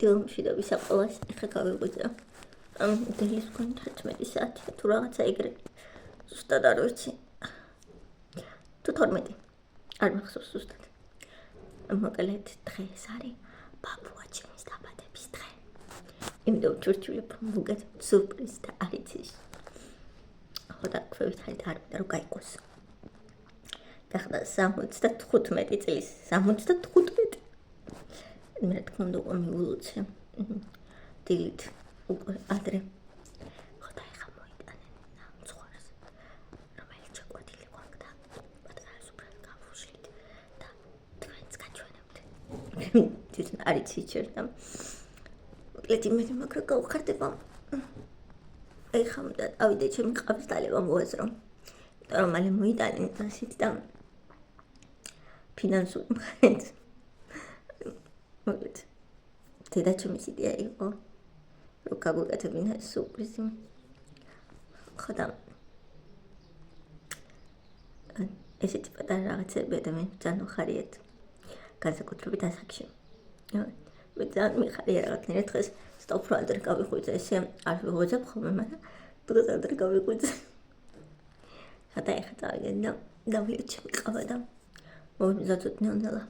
დილმშვიდობის საყოლას ეხა გავიღვიძა. დილის მქონი 11 საათია თუ რაღაცა ეგრე. ზუსტად არ ვიცი. თუ 12. არ მახსოვს ზუსტად. მოკლედ დღეს არის ბაბუაჩემის დაბადების დღე. იმიტომ ჩურჩულებ მოგეთ სურპრიზი და არის ის. ხოდა ქვევით ხარით არ მინდა რომ გაიგოს. გახდა 75 წლის 75. მე თქმა უნდა მივულოცე. დილით უკვე ადრე. ხოდა ეხა მოიტანენ ნამცხვარს. რომელიც ჩაკვეთილი გვაქვს და პატარა სუფრად გავუშლით და თქვენც გაჩვენებთ. თვითონ არის იჩერდა. მოკლედ იმედი მაგრამ გავხარდება. ეხა უნდა ავიდე ჩემი ყავის დალევა მოაზრო. იმიტომ რომ მალე მოიტანენ ასით და ფინანსური მხარეთ. მოკლედ დედაჩემის იდეა იყო რომ გაგვეკეთებინა სურპრიზი. ხოდა ესეთი პატარა რაღაცები ადამიანს ძალიან უხარიათ განსაკუთრებით ასაკში. მე ძალიან მიხარია რაღაცნაირად დღეს სტოპ რო ადრე გავიღვიძე ესე არ ვიღვიძებ ხოლმე მაგრამ დღეს ადრე გავიღვიძე. ხოდა ეხა წავიდე და დავლიოთ ჩემი ყავა და მოვიმზადოთ ნელ-ნელა.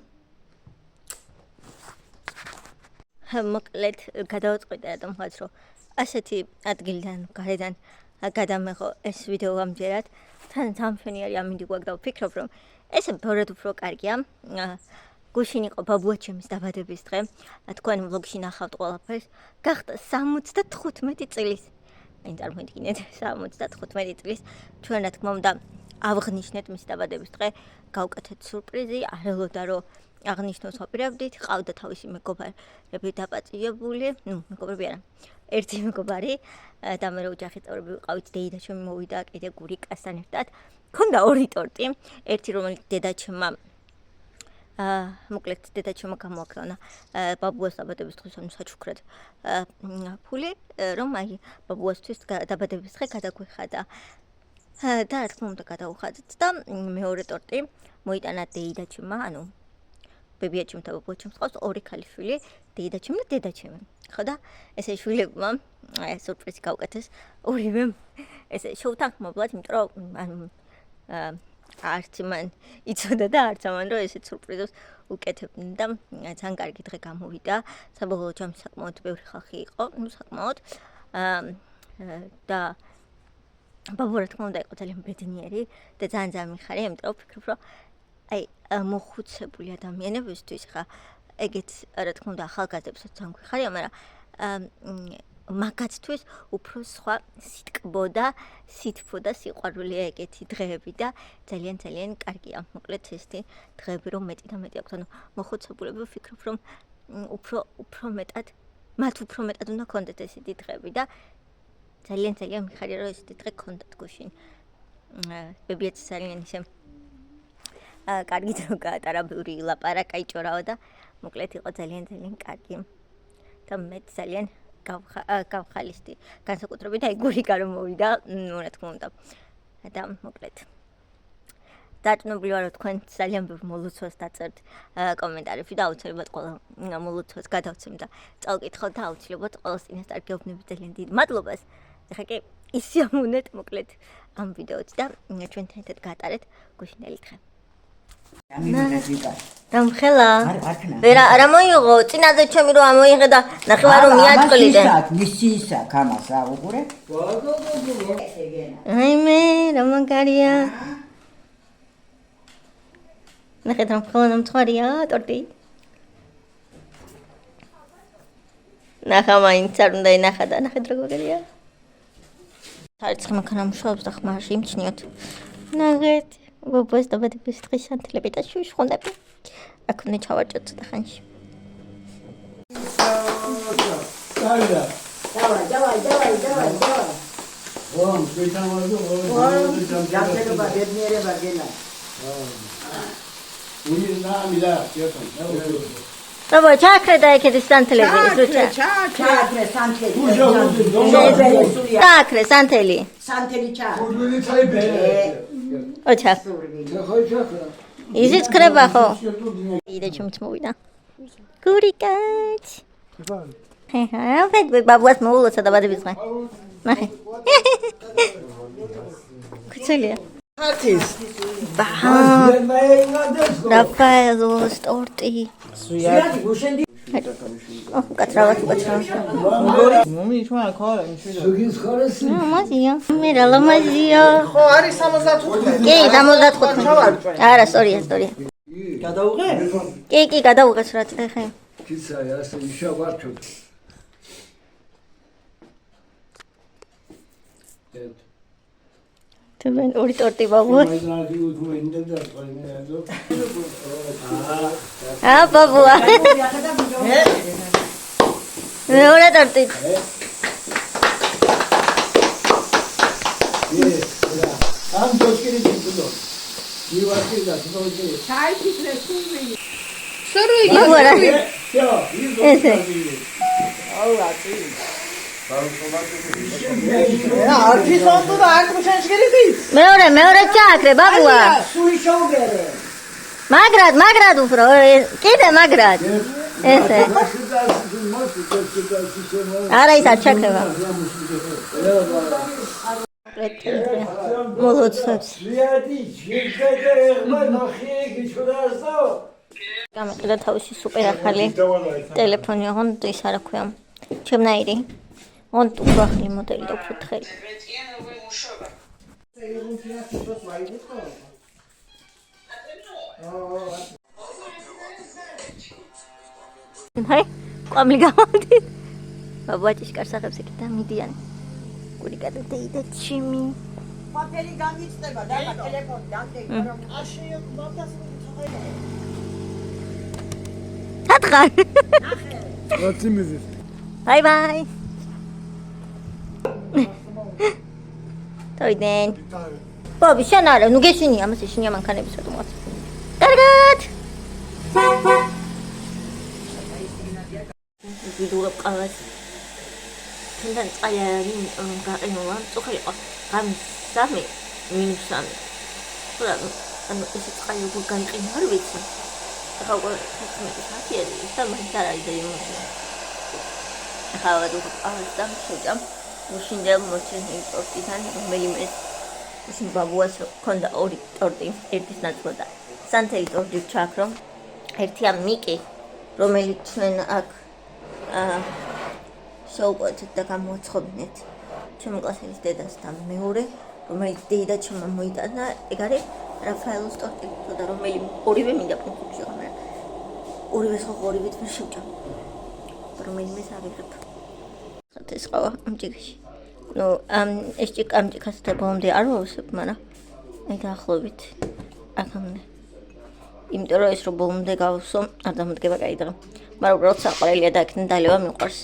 მოკლედ გადავაწყვეტე რატომღაც რომ ასეთი ადგილიდან გარედან გადამეღო ეს ვიდეო ამჯერად თან სამშვენიერი ამინდი გვაქვს და ვფიქრობ რომ ესე ბევრად უფრო კარგია. გუშინ იყო ბაბუაჩემის დაბადების დღე. თქვენ ვლოგში ნახავთ ყველაფერს. გახდა 75 წლის. აი წარმოიდგინეთ 75 წლის. ჩვენ რა თქმა უნდა ავღნიშნეთ მის დაბადების დღე. გავკეთეთ სურპრიზი. არ ელოდა რომ აღნიშნოს ვაპირებდით, ყავდა თავისი მეგობარები დაპატიებული, მეგობრები არა, ერთი მეგობარი და მე ოჯახის წევრები ვიყავით, დედაჩემი მოვიდა კიდე გურიკასთან ერთად. ქონდა ორი ტორტი, ერთი რომელიც დედაჩემმა მოკლედ დედაჩემმა გამოაკლონა ბაბუას დაბადების დღეს ანუ საჩუქრად ფული, რომ აი ბაბუასთვის დაბადების დღე გადაგვეხადა. და რა თქმა უნდა გადავუხადეთ და მეორე ტორტი მოიტანა დედაჩემმა, ანუ ბებიაჩემ და ბაბუაჩემს ყავს ორი ქალიშვილი, დედაჩემ და დედაჩემი. ხო და ესე შვილებმა სურპრიზი გავკეთეს ორივე ესე შოუთანხმობლად, იმიტომ რომ ანუ არც მან იცოდა და არც ამან რომ ესეთ სურპრიზებს უკეთებდნენ და ძალიან კარგი დღე გამოვიდა. საბოლოო ჯამში საკმაოდ ბევრი ხალხი იყო, საკმაოდ და ბაბუ რა თქმა უნდა იყო ძალიან ბედნიერი და ძალიან მიხარია, იმიტომ რომ ვფიქრობ რომ აი მოხუცებული ადამიანებისთვის ხა ეგეც რა თქმა უნდა ახალგაზრდებსაც ძალიან გვიხარია, მაგრამ მაგაცთვის უფრო სხვა სიტკბო და სითბო და სიყვარულია ეგეთი დღეები და ძალიან კარგია. მოკლედ ესეთი დღეები რომ მეტი და მეტი აქვს, ანუ მოხუცებულები ვფიქრობ რომ უფრო მეტად მათ უფრო მეტად უნდა ქონდეთ ესეთი დღეები და ძალიან მიხარია რომ ესეთი დღე ქონდათ გუშინ. ბებიაც ძალიან ისე კარგი დრო გაატარა, ბევრი ლაპარაკა იჭორაო და მოკლედ იყო ძალიან კარგი და მე ძალიან გავხალისდი განსაკუთრებით აი გურიკა რომ მოვიდა, რა თქმა უნდა და მოკლედ დაწნობილი ვარ რომ თქვენ ძალიან ბევრ მოლოცვას დაწერთ კომენტარებში და აუცილებლად ყველა მოლოცვას გადავცემ და წავკითხოთ და აუცილებლად ყველას წინასწარ გეუბნები ძალიან დიდ მადლობას. ეხლა კი ისიამოვნეთ მოკლედ ამ ვიდეოც და ჩვენთან ერთად გაატარეთ გუშინელი დღე. დამხელა ვერა არა მოიღო წინაზე ჩემი რომ ამოიღე და ნახევარ რომ მიაწყლიდე მისისა გამასა უყურე აი მე რა მაგარია ნახეთ რომ ხოლმე მომწვარია ტორტი ნახა მაინც არ უნდა ინახა და ნახეთ რა მაგარია საერთოდ მაქნა მუშაობს და ხმარში იმჩნიოთ ნახეთ ბაბუას დაბადების დღის სანთლები და შუშხუნები. აქ უნდა ჩავარჭოთ ცოტა ხანში. Baba, çakre da ekedi santeli. Çakre santeli. Çakre santeli. Santeli çak. O çak. İzit kreba ho. İyi de çumut mu uyda. Gurikaç. ფეთბი ბაბუას მოულოცა და ბადების დღე. ნახე. კაცელია. Artist. რაფაელოს ტორტი. ზვიადი გუშენდი. კაცრავად. მომი ჩვენ ხარ იმშვიდა. მაზია. მე რა ლამაზია. ხო არის 75. კი, 75. არა, სწორია. გადაუღე? კი, გადავუღეს რა თქმა ხე. Kitsay asıl işe var çok. Evet. თუმენ ორი ტორტი ბაბუა. Maydanozu uygulayınca da koymayalım. ბაბუა. მეორე ტორტი. Tam çok kere çıktı. Bir vakit de tutuldu. ჩაი ფიქრე სული. ბაბუა რა. Ya, bir ესე. Artist oldu da artık sen çıkarırsın. მეორე ჩააქრე ბაბუა. სული შოუგერე. მაგრად უფრო. კიდე მაგრად. ესე. Nasıl dersin? Nasıl dersin? არა ის არ ჩაქრება. მოლოცებს. Ziyadi, şirkete ekmek nakhiye geçiyorsa. გამიყიდა თავისი სუპერ ახალი ტელეფონი, ოღონდ ის არა ქვია. ჩემნაირი. ოღონდ უფრო ახალი მოდელი და უფრო თხელი. ჰაი, ყვამლი გამოვდი. ბაბუა ჭიშკარს ახებს εκεί და მიდიან. გული გადადეიდა ჩიმი. პაპელი გამიწდება და ტელეფონი დაგდები რომ აშია მათასი ათხარ. Ratsimizdir. ბაი. თავიდან. ბაბი, შენ არა, ნუ გეშინია, ამას ეშინია მანქანების რატომაც. კარგად. ვიდურებ ყავას. თუნდაც წყალი არ გაყინულა, წუხი იყო. გამსამი, -3. ხოდა, ანუ ეს წყალი როგორ გაიყინა, არ ვიცი. ახლა უკვე 11 საათია და მაინც არ არის დაიმოწე. ახლა ვადუხ ყავას და შეჭამ. უშინდა მოჩენი ტორტიდან რომელიმე ისინი ბაბუას ჰქონდა ორი ტორტი, ერთის ნაწილი და სანთელი ტორტი ჩაქრო. ერთია მიკი, რომელიც ჩვენ აქ შეუყვეთ და გამოაცხობინეთ ჩემი კლასელის დედას და მეორე, რომელიც დედა ჩემმა მოიტანა, ეგ არის რაფაელოს ტორტი, და რომელიმე ორივე მინდა პუნქტში ხომ. ორივე ხო ორივე თვე შევჭამ. რომელიმე ავიღებ. ეს ყავა ამჭიქში. ნუ ეს ამჭიქას და ბომდე არ ვავსებ, მაგრამ აი დაახლოებით აქამდე. იმიტომ რომ ეს რო ბომდე გავსო, არ დამდგება კაი დღე. მაგრამ უბრალოდ საყვარელია და აქედან დალევა მიყვარს.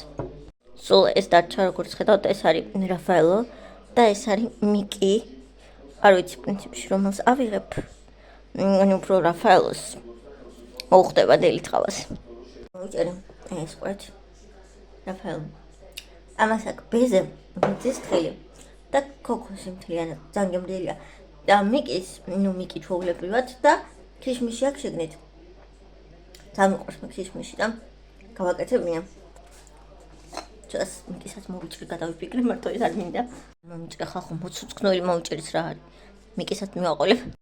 სულ ეს დარჩა როგორც ხედავთ, ეს არის რაფაელო და ეს არის მიკი. არ ვიცი პრინციპში რომელს ავიღებ. ანუ უფრო რაფაელოს მოუხდება დელით ყავას. მოვიჭერე ეს ყვეთ. რაფაელო ამას აქ ბეზე მიწის თხილი და ქოქოსი მთლიანად ზანგემდელია და მიკის, ნუ მიკი ჩვეულებრივად და ქიშმიში აქ შეგნით. დამიყვარს მე ქიშმიში და გავაკეთებია. ჩას მიკისაც მოვიჭრი გადავიფიქრე, მარტო ეს არ მინდა. მომიჭრე ხალხო მოცუცქნოილი მოვიჭრის რა არის. მიკისაც მივაყოლებ.